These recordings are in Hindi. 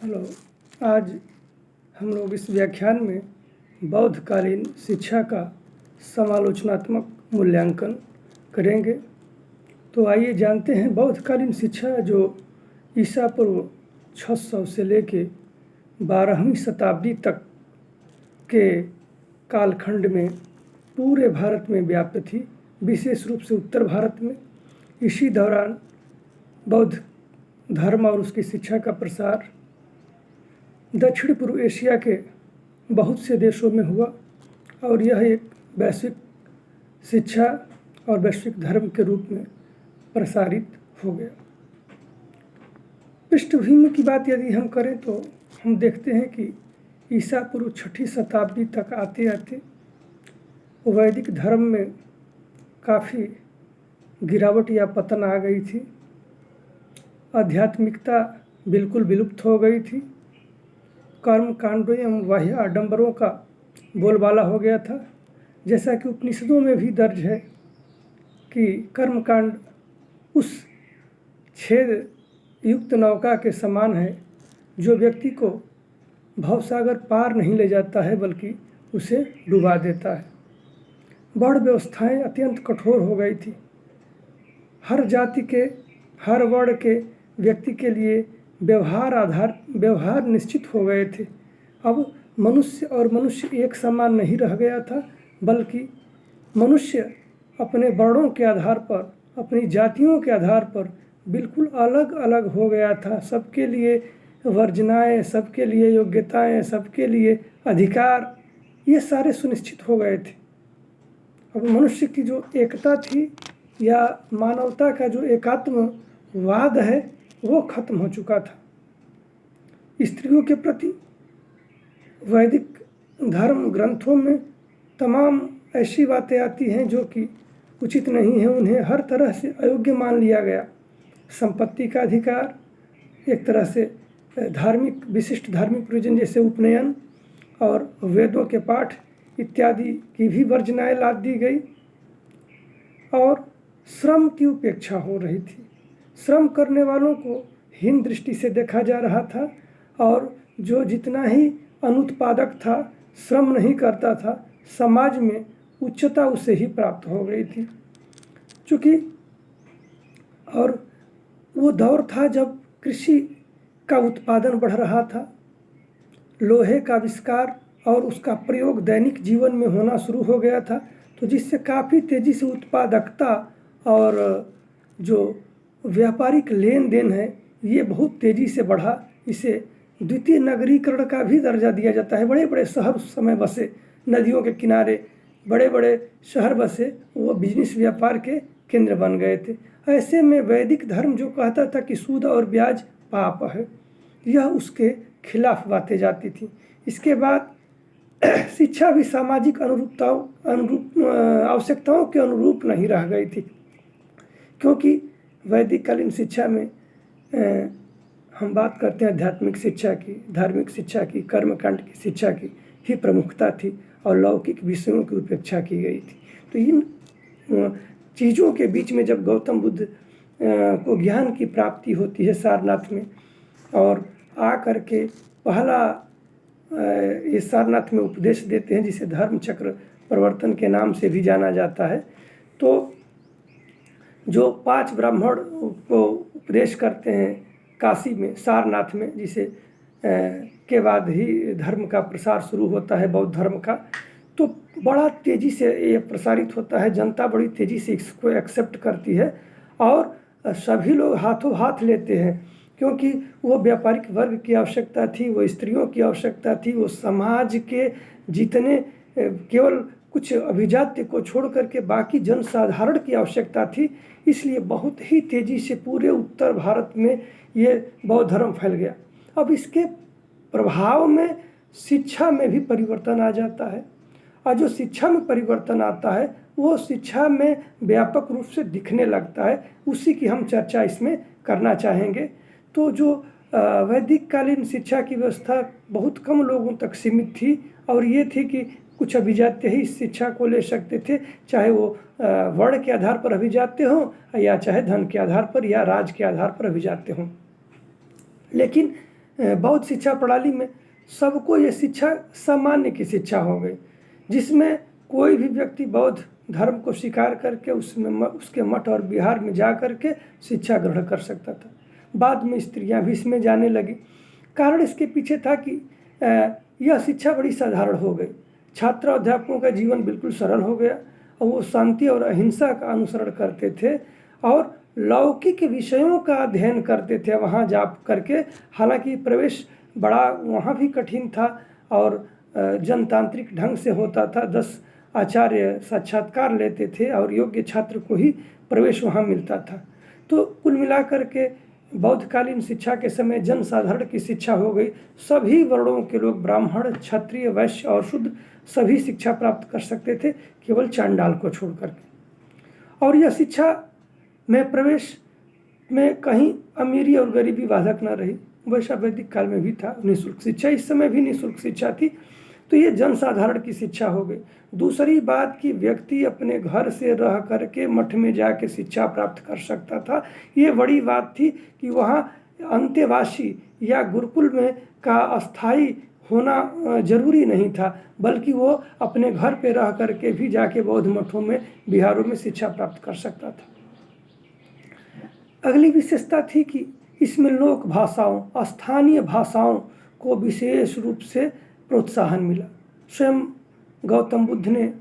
हेलो। आज हम लोग इस व्याख्यान में बौद्धकालीन शिक्षा का समालोचनात्मक मूल्यांकन करेंगे। तो आइए जानते हैं बौद्धकालीन शिक्षा जो ईसा पूर्व 600 से लेके 12वीं शताब्दी तक के कालखंड में पूरे भारत में व्याप्त थी, विशेष रूप से उत्तर भारत में। इसी दौरान बौद्ध धर्म और उसकी शिक्षा का प्रसार दक्षिण पूर्व एशिया के बहुत से देशों में हुआ और यह एक वैश्विक शिक्षा और वैश्विक धर्म के रूप में प्रसारित हो गया। पृष्ठभूमि की बात यदि हम करें तो हम देखते हैं कि ईसा पूर्व 6ठी शताब्दी तक आते आते वैदिक धर्म में काफ़ी गिरावट या पतन आ गई थी। आध्यात्मिकता बिल्कुल विलुप्त हो गई थी। कर्म कांडों एवं बाह्य आडंबरों का बोलबाला हो गया था। जैसा कि उपनिषदों में भी दर्ज है कि कर्म कांड उस छेद युक्त नौका के समान है जो व्यक्ति को भवसागर पार नहीं ले जाता है बल्कि उसे डुबा देता है। वर्ण व्यवस्थाएं अत्यंत कठोर हो गई थी। हर जाति के, हर वर्ण के व्यक्ति के लिए व्यवहार निश्चित हो गए थे। अब मनुष्य और मनुष्य एक समान नहीं रह गया था, बल्कि मनुष्य अपने वर्णों के आधार पर, अपनी जातियों के आधार पर बिल्कुल अलग अलग हो गया था। सबके लिए वर्जनाएं, सबके लिए योग्यताएं, सबके लिए अधिकार, ये सारे सुनिश्चित हो गए थे। अब मनुष्य की जो एकता थी या मानवता का जो एकात्मवाद है वो खत्म हो चुका था। स्त्रियों के प्रति वैदिक धर्म ग्रंथों में तमाम ऐसी बातें आती हैं जो कि उचित नहीं है। उन्हें हर तरह से अयोग्य मान लिया गया। संपत्ति का अधिकार, एक तरह से धार्मिक विशिष्ट धार्मिक प्रयोजन जैसे उपनयन और वेदों के पाठ इत्यादि की भी वर्जनाएं लाद दी गई और श्रम की उपेक्षा हो रही थी। श्रम करने वालों को हीन दृष्टि से देखा जा रहा था और जो जितना ही अनुत्पादक था, श्रम नहीं करता था, समाज में उच्चता उसे ही प्राप्त हो गई थी। चूँकि और वो दौर था जब कृषि का उत्पादन बढ़ रहा था, लोहे का आविष्कार और उसका प्रयोग दैनिक जीवन में होना शुरू हो गया था, तो जिससे काफ़ी तेज़ी से उत्पादकता और जो व्यापारिक लेन देन है ये बहुत तेज़ी से बढ़ा। इसे द्वितीय नगरीकरण का भी दर्जा दिया जाता है। बड़े बड़े शहर उस समय बसे, नदियों के किनारे बड़े बड़े शहर बसे, वो बिजनेस व्यापार के केंद्र बन गए थे। ऐसे में वैदिक धर्म जो कहता था कि सूद और ब्याज पाप है, यह उसके खिलाफ बातें जाती थी। इसके बाद शिक्षा भी सामाजिक आवश्यकताओं के अनुरूप नहीं रह गई थी, क्योंकि वैदिक कालीन शिक्षा में हम बात करते हैं आध्यात्मिक शिक्षा की, धार्मिक शिक्षा की, कर्मकांड की शिक्षा की ही प्रमुखता थी और लौकिक विषयों की उपेक्षा की गई थी। तो इन चीज़ों के बीच में जब गौतम बुद्ध को ज्ञान की प्राप्ति होती है सारनाथ में और आ करके पहला ये सारनाथ में उपदेश देते हैं जिसे धर्म चक्र प्रवर्तन के नाम से भी जाना जाता है, तो जो 5 ब्राह्मण को उपदेश करते हैं काशी में, सारनाथ में, जिसे के बाद ही धर्म का प्रसार शुरू होता है बौद्ध धर्म का, तो बड़ा तेज़ी से ये प्रसारित होता है। जनता बड़ी तेज़ी से इसको एक्सेप्ट करती है और सभी लोग हाथों हाथ लेते हैं, क्योंकि वो व्यापारिक वर्ग की आवश्यकता थी, वो स्त्रियों की आवश्यकता थी, वो समाज के जितने केवल कुछ अभिजात्य को छोड़ करके बाकी जनसाधारण की आवश्यकता थी। इसलिए बहुत ही तेज़ी से पूरे उत्तर भारत में ये बौद्ध धर्म फैल गया। अब इसके प्रभाव में शिक्षा में भी परिवर्तन आ जाता है और जो शिक्षा में परिवर्तन आता है वो शिक्षा में व्यापक रूप से दिखने लगता है। उसी की हम चर्चा इसमें करना चाहेंगे। तो जो वैदिक कालीन शिक्षा की व्यवस्था बहुत कम लोगों तक सीमित थी और ये थी कि कुछ अभिजात्य ही इस शिक्षा को ले सकते थे, चाहे वो वर्ण के आधार पर अभिजात्य हों या चाहे धन के आधार पर या राज के आधार पर अभिजात्य हों। लेकिन बौद्ध शिक्षा प्रणाली में सबको ये शिक्षा सामान्य की शिक्षा हो गई, जिसमें कोई भी व्यक्ति बौद्ध धर्म को स्वीकार करके उसके मठ और विहार में जा कर के शिक्षा ग्रहण कर सकता था। बाद में स्त्रियां भी इसमें जाने लगी। कारण इसके पीछे था कि यह शिक्षा बड़ी साधारण हो गई। छात्र अध्यापकों का जीवन बिल्कुल सरल हो गया और वो शांति और अहिंसा का अनुसरण करते थे और लौकिक विषयों का अध्ययन करते थे वहाँ जा करके। हालांकि प्रवेश बड़ा वहाँ भी कठिन था और जनतांत्रिक ढंग से होता था। 10 आचार्य साक्षात्कार लेते थे और योग्य छात्र को ही प्रवेश वहाँ मिलता था। तो कुल मिलाकर के बौद्धकालीन शिक्षा के समय जनसाधारण की शिक्षा हो गई। सभी वर्णों के लोग, ब्राह्मण, क्षत्रिय, वैश्य और शूद्र, सभी शिक्षा प्राप्त कर सकते थे, केवल चांडाल को छोड़ करके। और यह शिक्षा में प्रवेश में कहीं अमीरी और गरीबी बाधक न रही। वैसा वैदिक काल में भी था निःशुल्क शिक्षा, इस समय भी निःशुल्क शिक्षा थी। तो ये जनसाधारण की शिक्षा हो गई। दूसरी बात कि व्यक्ति अपने घर से रह करके मठ में जाके शिक्षा प्राप्त कर सकता था। ये बड़ी बात थी कि वहाँ अंतेवासी या गुरुकुल में का अस्थाई होना जरूरी नहीं था, बल्कि वो अपने घर पे रह करके भी जाके बौद्ध मठों में, विहारों में शिक्षा प्राप्त कर सकता था। अगली विशेषता थी कि इसमें लोक भाषाओं, स्थानीय भाषाओं को विशेष रूप से प्रोत्साहन मिला। स्वयं गौतम बुद्ध ने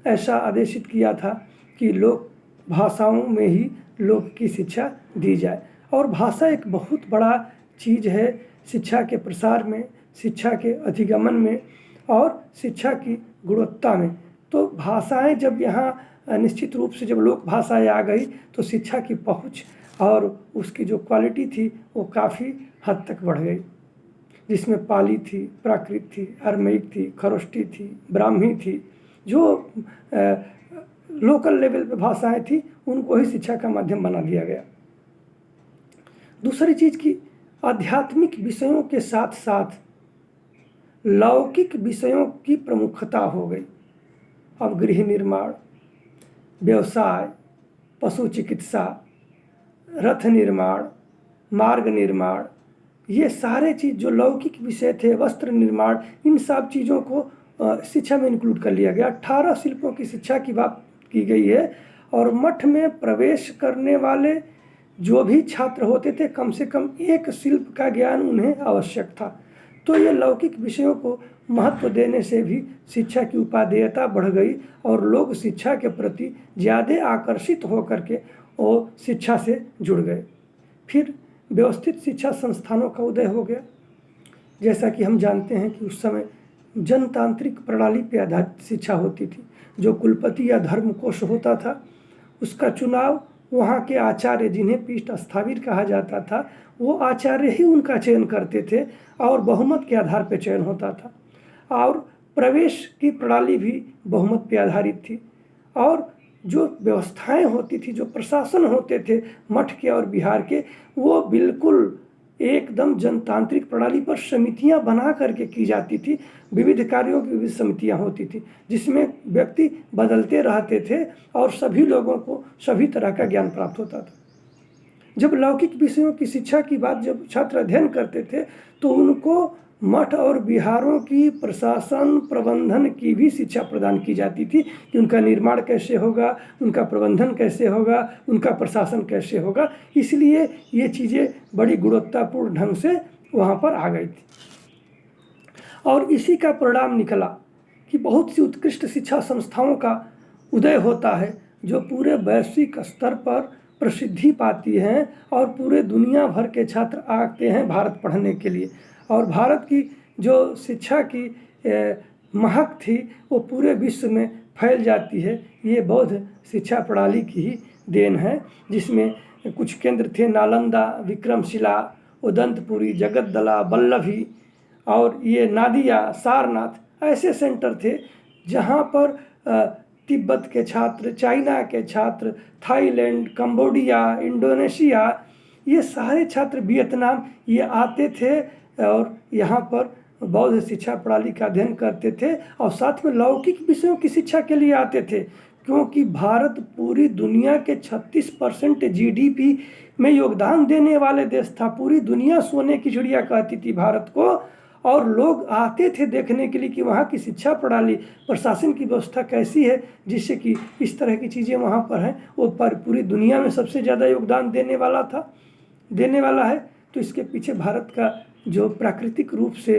ऐसा आदेशित किया था कि लोक भाषाओं में ही लोक की शिक्षा दी जाए। और भाषा एक बहुत बड़ा चीज़ है शिक्षा के प्रसार में, शिक्षा के अधिगमन में और शिक्षा की गुणवत्ता में। तो भाषाएं जब यहाँ निश्चित रूप से जब लोक भाषाएं आ गई तो शिक्षा की पहुँच और उसकी जो क्वालिटी थी वो काफ़ी हद तक बढ़ गई, जिसमें पाली थी, प्राकृत थी, अरमैक थी, खरोष्टी थी, ब्राह्मी थी। जो लोकल लेवल पे भाषाएं थी उनको ही शिक्षा का माध्यम बना दिया गया। दूसरी चीज़ की आध्यात्मिक विषयों के साथ साथ लौकिक विषयों की प्रमुखता हो गई। अब गृह निर्माण, व्यवसाय, पशु चिकित्सा, रथ निर्माण, मार्ग निर्माण, ये सारे चीज़ जो लौकिक विषय थे, वस्त्र निर्माण, इन सब चीज़ों को शिक्षा में इंक्लूड कर लिया गया। 18 शिल्पों की शिक्षा की बात की गई है और मठ में प्रवेश करने वाले जो भी छात्र होते थे कम से कम एक शिल्प का ज्ञान उन्हें आवश्यक था। तो ये लौकिक विषयों को महत्व देने से भी शिक्षा की उपादेयता बढ़ गई और लोग शिक्षा के प्रति ज़्यादा आकर्षित होकर के वो शिक्षा से जुड़ गए। फिर व्यवस्थित शिक्षा संस्थानों का उदय हो गया। जैसा कि हम जानते हैं कि उस समय जनतांत्रिक प्रणाली पर आधारित शिक्षा होती थी। जो कुलपति या धर्मकोश होता था उसका चुनाव वहाँ के आचार्य, जिन्हें पीठ स्थावीर कहा जाता था, वो आचार्य ही उनका चयन करते थे और बहुमत के आधार पर चयन होता था। और प्रवेश की प्रणाली भी बहुमत पर आधारित थी। और जो व्यवस्थाएं होती थी, जो प्रशासन होते थे मठ के और विहार के, वो बिल्कुल एकदम जनतांत्रिक प्रणाली पर समितियां बना करके की जाती थी। विविध कार्यों की विविध समितियां होती थी जिसमें व्यक्ति बदलते रहते थे और सभी लोगों को सभी तरह का ज्ञान प्राप्त होता था। जब लौकिक विषयों की शिक्षा की बात जब छात्र अध्ययन करते थे तो उनको मठ और विहारों की प्रशासन प्रबंधन की भी शिक्षा प्रदान की जाती थी कि उनका निर्माण कैसे होगा, उनका प्रबंधन कैसे होगा, उनका प्रशासन कैसे होगा। इसलिए ये चीज़ें बड़ी गुणवत्तापूर्ण ढंग से वहाँ पर आ गई थी। और इसी का परिणाम निकला कि बहुत सी उत्कृष्ट शिक्षा संस्थाओं का उदय होता है जो पूरे वैश्विक स्तर पर प्रसिद्धि पाती हैं और पूरे दुनिया भर के छात्र आते हैं भारत पढ़ने के लिए। और भारत की जो शिक्षा की महक थी वो पूरे विश्व में फैल जाती है। ये बौद्ध शिक्षा प्रणाली की ही देन है, जिसमें कुछ केंद्र थे नालंदा, विक्रमशिला, उदंतपुरी, जगद्दला, वल्लभी और ये नादिया, सारनाथ, ऐसे सेंटर थे जहाँ पर तिब्बत के छात्र, चाइना के छात्र, थाईलैंड, कंबोडिया, इंडोनेशिया, ये सारे छात्र, वियतनाम, ये आते थे और यहाँ पर बौद्ध शिक्षा प्रणाली का अध्ययन करते थे और साथ में लौकिक विषयों की शिक्षा के लिए आते थे। क्योंकि भारत पूरी दुनिया के 36% GDP में योगदान देने वाले देश था। पूरी दुनिया सोने की चिड़िया कहती थी भारत को, और लोग आते थे देखने के लिए कि वहाँ की शिक्षा प्रणाली, प्रशासन की व्यवस्था कैसी है, जिससे कि इस तरह की चीज़ें वहाँ पर हैं। वो पर पूरी दुनिया में सबसे ज़्यादा योगदान देने वाला है। तो इसके पीछे भारत का जो प्राकृतिक रूप से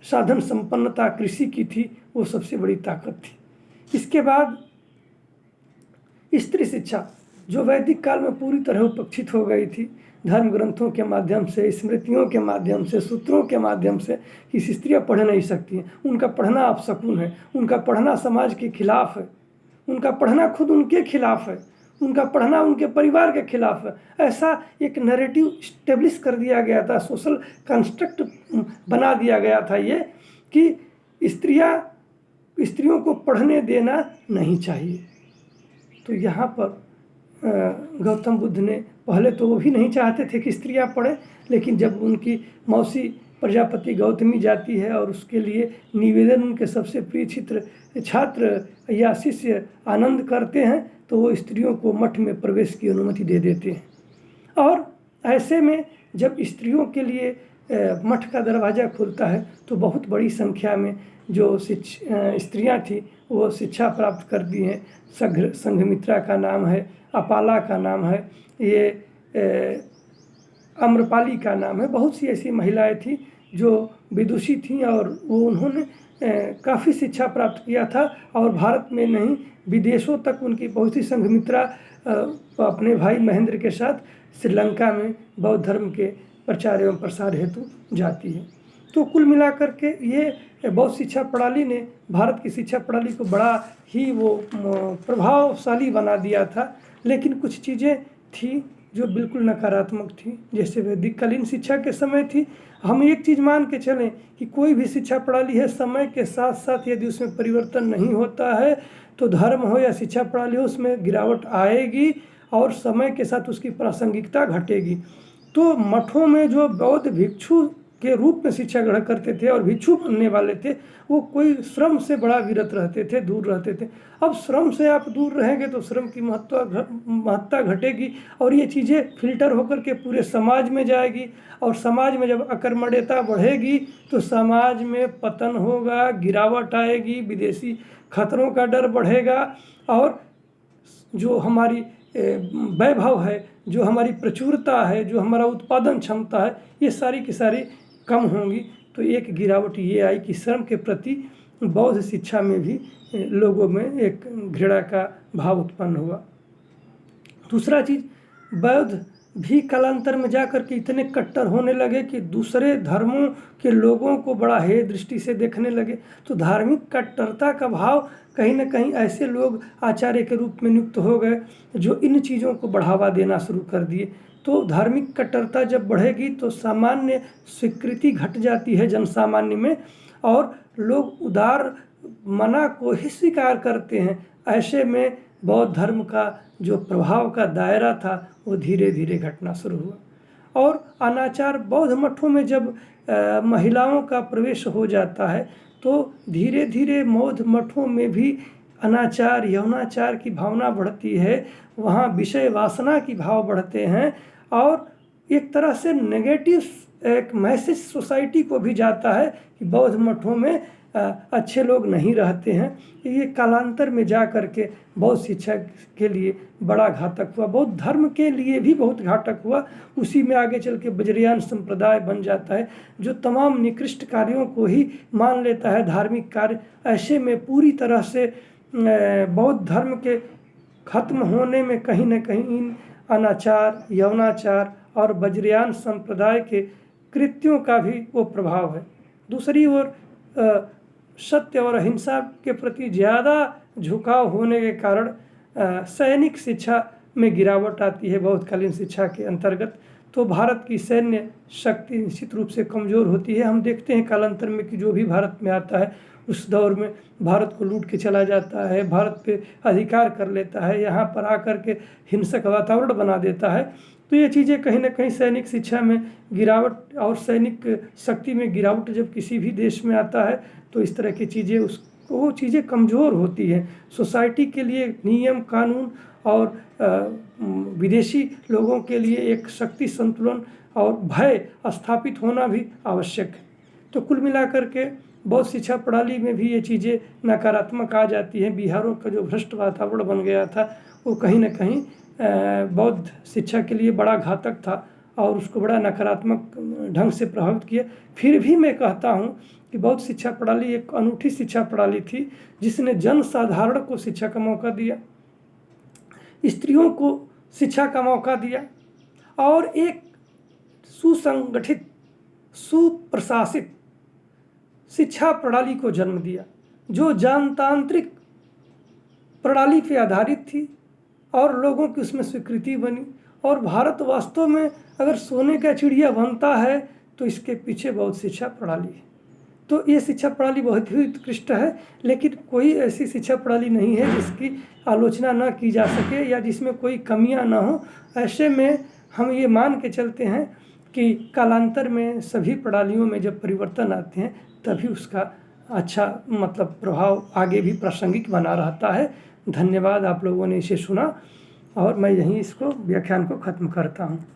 साधन संपन्नता कृषि की थी, वो सबसे बड़ी ताकत थी। इसके बाद स्त्री शिक्षा जो वैदिक काल में पूरी तरह उपेक्षित हो गई थी, धर्म ग्रंथों के माध्यम से, स्मृतियों के माध्यम से, सूत्रों के माध्यम से, कि स्त्रियाँ पढ़ नहीं सकती हैं, उनका पढ़ना अपशकुन है, उनका पढ़ना समाज के खिलाफ है, उनका पढ़ना खुद उनके खिलाफ है, उनका पढ़ना उनके परिवार के खिलाफ है। ऐसा एक नैरेटिव स्टेब्लिश कर दिया गया था, सोशल कंस्ट्रक्ट बना दिया गया था ये, कि स्त्रियों को पढ़ने देना नहीं चाहिए। तो यहाँ पर गौतम बुद्ध ने, पहले तो वो भी नहीं चाहते थे कि स्त्रियाँ पढ़ें, लेकिन जब उनकी मौसी प्रजापति गौतमी जाती है और उसके लिए निवेदन उनके सबसे प्रिय छात्र या शिष्य आनंद करते हैं, तो वो स्त्रियों को मठ में प्रवेश की अनुमति दे देते हैं। और ऐसे में जब स्त्रियों के लिए मठ का दरवाज़ा खुलता है, तो बहुत बड़ी संख्या में जो स्त्रियाँ थी वो शिक्षा प्राप्त करती हैं। संघमित्रा का नाम है, अपाला का नाम है, ये अम्रपाली का नाम है। बहुत सी ऐसी महिलाएं थी जो विदुषी थीं, और वो उन्होंने काफ़ी शिक्षा प्राप्त किया था, और भारत में नहीं विदेशों तक उनकी बहुत सी। संघमित्रा अपने भाई महेंद्र के साथ श्रीलंका में बौद्ध धर्म के प्रचार एवं प्रसार हेतु जाती है। तो कुल मिलाकर के ये बौद्ध शिक्षा प्रणाली ने भारत की शिक्षा प्रणाली को बड़ा ही वो प्रभावशाली बना दिया था। लेकिन कुछ चीज़ें थी जो बिल्कुल नकारात्मक थी, जैसे वैदिक कालीन शिक्षा के समय थी। हम एक चीज़ मान के चलें कि कोई भी शिक्षा प्रणाली है, समय के साथ साथ यदि उसमें परिवर्तन नहीं होता है, तो धर्म हो या शिक्षा प्रणाली हो, उसमें गिरावट आएगी और समय के साथ उसकी प्रासंगिकता घटेगी। तो मठों में जो बौद्ध भिक्षु के रूप में शिक्षा ग्रहण करते थे और भिक्षु बनने वाले थे, वो कोई श्रम से बड़ा विरत रहते थे, दूर रहते थे। अब श्रम से आप दूर रहेंगे तो श्रम की महत्ता घटेगी, और ये चीज़ें फिल्टर होकर के पूरे समाज में जाएगी, और समाज में जब अकर्मण्यता बढ़ेगी तो समाज में पतन होगा, गिरावट आएगी, विदेशी खतरों का डर बढ़ेगा, और जो हमारी वैभव है, जो हमारी प्रचुरता है, जो हमारा उत्पादन क्षमता है, ये सारी की सारी कम होंगी। तो एक गिरावट ये आई कि श्रम के प्रति बौद्ध शिक्षा में भी लोगों में एक घृणा का भाव उत्पन्न हुआ। दूसरा चीज़, बौद्ध भी कालांतर में जाकर के इतने कट्टर होने लगे कि दूसरे धर्मों के लोगों को बड़ा हेय दृष्टि से देखने लगे। तो धार्मिक कट्टरता का भाव कहीं ना कहीं ऐसे लोग आचार्य के रूप में नियुक्त हो गए जो इन चीज़ों को बढ़ावा देना शुरू कर दिए। तो धार्मिक कट्टरता जब बढ़ेगी तो सामान्य स्वीकृति घट जाती है जन सामान्य में, और लोग उदार मना को ही स्वीकार करते हैं। ऐसे में बौद्ध धर्म का जो प्रभाव का दायरा था वो धीरे धीरे घटना शुरू हुआ। और अनाचार, बौद्ध मठों में जब महिलाओं का प्रवेश हो जाता है तो धीरे धीरे बौद्ध मठों में भी अनाचार, यौनाचार की भावना बढ़ती है, वहाँ विषय वासना की भाव बढ़ते हैं, और एक तरह से नेगेटिव एक मैसेज सोसाइटी को भी जाता है कि बौद्ध मठों में अच्छे लोग नहीं रहते हैं। ये कालांतर में जा कर के बौद्ध शिक्षा के लिए बड़ा घातक हुआ, बौद्ध धर्म के लिए भी बहुत घातक हुआ। उसी में आगे चल के वज्रयान संप्रदाय बन जाता है जो तमाम निकृष्ट कार्यों को ही मान लेता है धार्मिक कार्य। ऐसे में पूरी तरह से बौद्ध धर्म के खत्म होने में कहीं न कहीं इन अनाचार, यौनाचार और वज्रयान संप्रदाय के कृत्यों का भी वो प्रभाव है। दूसरी ओर सत्य और अहिंसा के प्रति ज़्यादा झुकाव होने के कारण सैनिक शिक्षा में गिरावट आती है बौद्धकालीन शिक्षा के अंतर्गत। तो भारत की सैन्य शक्ति निश्चित रूप से कमज़ोर होती है। हम देखते हैं कालांतर में कि जो भी भारत में आता है उस दौर में भारत को लूट के चला जाता है, भारत पे अधिकार कर लेता है, यहाँ पर आकर के हिंसक वातावरण बना देता है। तो ये चीज़ें कहीं ना कहीं सैनिक शिक्षा में गिरावट और सैनिक शक्ति में गिरावट जब किसी भी देश में आता है तो इस तरह की चीज़ें तो वो चीज़ें कमज़ोर होती हैं। सोसाइटी के लिए नियम कानून और विदेशी लोगों के लिए एक शक्ति संतुलन और भय स्थापित होना भी आवश्यक है। तो कुल मिलाकर के बौद्ध शिक्षा प्रणाली में भी ये चीज़ें नकारात्मक आ जाती हैं। बिहारों का जो भ्रष्ट वातावरण बन गया था वो कहीं ना कहीं बौद्ध शिक्षा के लिए बड़ा घातक था और उसको बड़ा नकारात्मक ढंग से प्रभावित किया। फिर भी मैं कहता हूँ कि बौद्ध शिक्षा प्रणाली एक अनूठी शिक्षा प्रणाली थी जिसने जन साधारण को शिक्षा का मौका दिया, स्त्रियों को शिक्षा का मौका दिया और एक सुसंगठित सुप्रशासित शिक्षा प्रणाली को जन्म दिया जो जनतांत्रिक प्रणाली पर आधारित थी और लोगों की उसमें स्वीकृति बनी। और भारत वास्तव में अगर सोने का चिड़िया बनता है तो इसके पीछे बौद्ध शिक्षा प्रणाली है। तो ये शिक्षा प्रणाली बहुत ही उत्कृष्ट है, लेकिन कोई ऐसी शिक्षा प्रणाली नहीं है जिसकी आलोचना न की जा सके या जिसमें कोई कमियां ना हो। ऐसे में हम ये मान के चलते हैं कि कालांतर में सभी प्रणालियों में जब परिवर्तन आते हैं तभी उसका अच्छा मतलब प्रभाव आगे भी प्रासंगिक बना रहता है। धन्यवाद, आप लोगों ने इसे सुना और मैं यहीं इसको व्याख्यान को ख़त्म करता हूँ।